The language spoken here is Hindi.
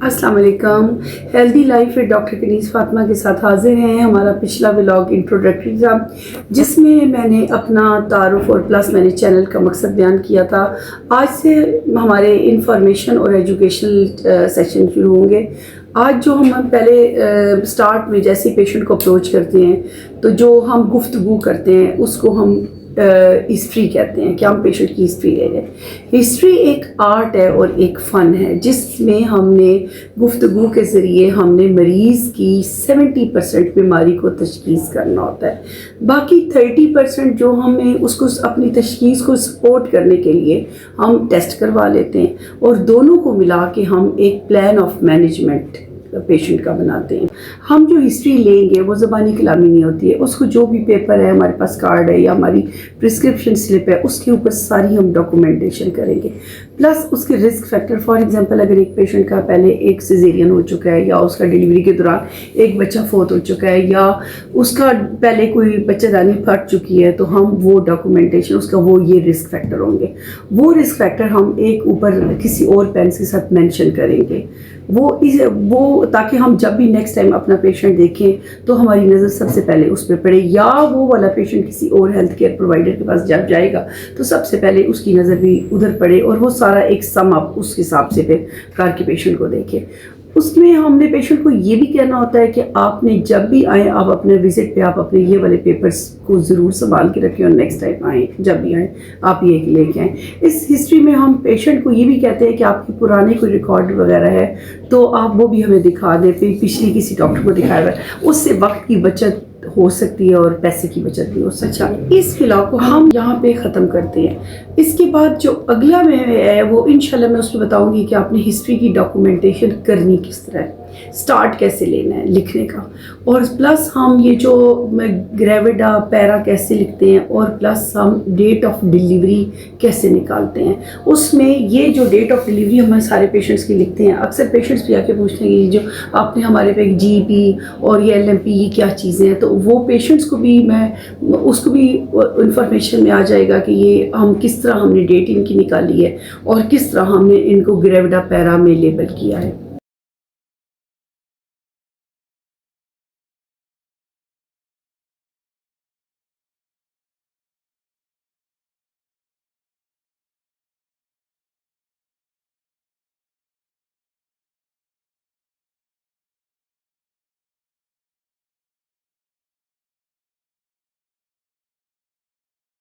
अस्सलाम वालेकुम। Healthy life with doctor Kaneez Fatima के साथ हाजिर हैं। हमारा पिछला व्लॉग इंट्रोडक्टरी था जिसमें मैंने अपना तारुफ और प्लस मैंने चैनल का मकसद बयान किया था। आज से हमारे इंफॉर्मेशन और एजुकेशनल सेशन शुरू होंगे। आज जो हम पहले स्टार्ट में जैसे पेशेंट को अप्रोच करते हैं तो जो हम गुफ्तगू करते हैं उसको हम हिस्ट्री कहते हैं कि हम पेशेंट की हिस्ट्री ले रहे हैं। हिस्ट्री एक आर्ट है और एक फ़न है जिसमें हमने गुफ्तगू के ज़रिए हमने मरीज़ की 70% बीमारी को तशख़ीस करना होता है। बाकी 30% जो हमें उसको अपनी तशख़ीस को सपोर्ट करने के लिए हम टेस्ट करवा लेते हैं और दोनों को मिला के हम एक प्लान ऑफ मैनेजमेंट पेशेंट का बनाते हैं। हम जो हिस्ट्री लेंगे वो ज़बानी कलामी नहीं होती है, उसको जो भी पेपर है हमारे पास कार्ड है या हमारी प्रिस्क्रिप्शन स्लिप है उसके ऊपर सारी हम डॉक्यूमेंटेशन करेंगे। प्लस उसके रिस्क फैक्टर, फॉर एग्जांपल अगर एक पेशेंट का पहले एक सिजेरियन हो चुका है या उसका डिलीवरी के दौरान एक बच्चा फोत हो चुका है या उसका पहले कोई बच्चेदानी फट चुकी है तो हम वो डॉक्यूमेंटेशन उसका वो ये रिस्क फैक्टर होंगे। वो रिस्क फैक्टर हम एक ऊपर किसी और पेन के साथ मेंशन करेंगे वो ताकि हम जब भी नेक्स्ट टाइम अपना पेशेंट देखें तो हमारी नज़र सबसे पहले उस पर पड़े, या वो वाला पेशेंट किसी और हेल्थ केयर प्रोवाइडर के पास जब जाएगा तो सबसे पहले उसकी नज़र भी उधर पड़े और वो सारा एक सम अप उस हिसाब से फिर करके पेशेंट को देखे। उसमें हमने पेशेंट को ये भी कहना होता है कि आपने जब भी आए आप अपने विजिट पे आप अपने ये वाले पेपर्स को ज़रूर संभाल के रखें और नेक्स्ट टाइम आए जब भी आए आप ये लेके आएँ। इस हिस्ट्री में हम पेशेंट को ये भी कहते हैं कि आपके पुराने कोई रिकॉर्ड वगैरह है तो आप वो भी हमें दिखा दें, फिर पिछली किसी डॉक्टर को दिखाया हुआ है, उससे वक्त की बचत हो सकती है और पैसे की बचत भी हो सकती है। इस व्लॉग को हम यहाँ पे ख़त्म करते हैं। इसके बाद जो अगला में है वो इंशाल्लाह मैं उसमें बताऊंगी कि आपने हिस्ट्री की डॉक्यूमेंटेशन करनी किस तरह है, स्टार्ट कैसे लेना है लिखने का, और प्लस हम ये जो ग्रेविडा पैरा कैसे लिखते हैं और प्लस हम डेट ऑफ डिलीवरी कैसे निकालते हैं। उसमें ये जो डेट ऑफ डिलीवरी हम सारे पेशेंट्स की लिखते हैं। अक्सर पेशेंट्स भी आके पूछते हैं कि जो आपने हमारे पे GP और ये LMP ये क्या चीज़ें हैं, तो वो पेशेंट्स को भी मैं उसको भी इंफॉर्मेशन में आ जाएगा कि ये हम किस तरह हमने डेट इनकी निकाली है और किस तरह हमने इनको ग्रेविडा पैरा में लेबल किया है।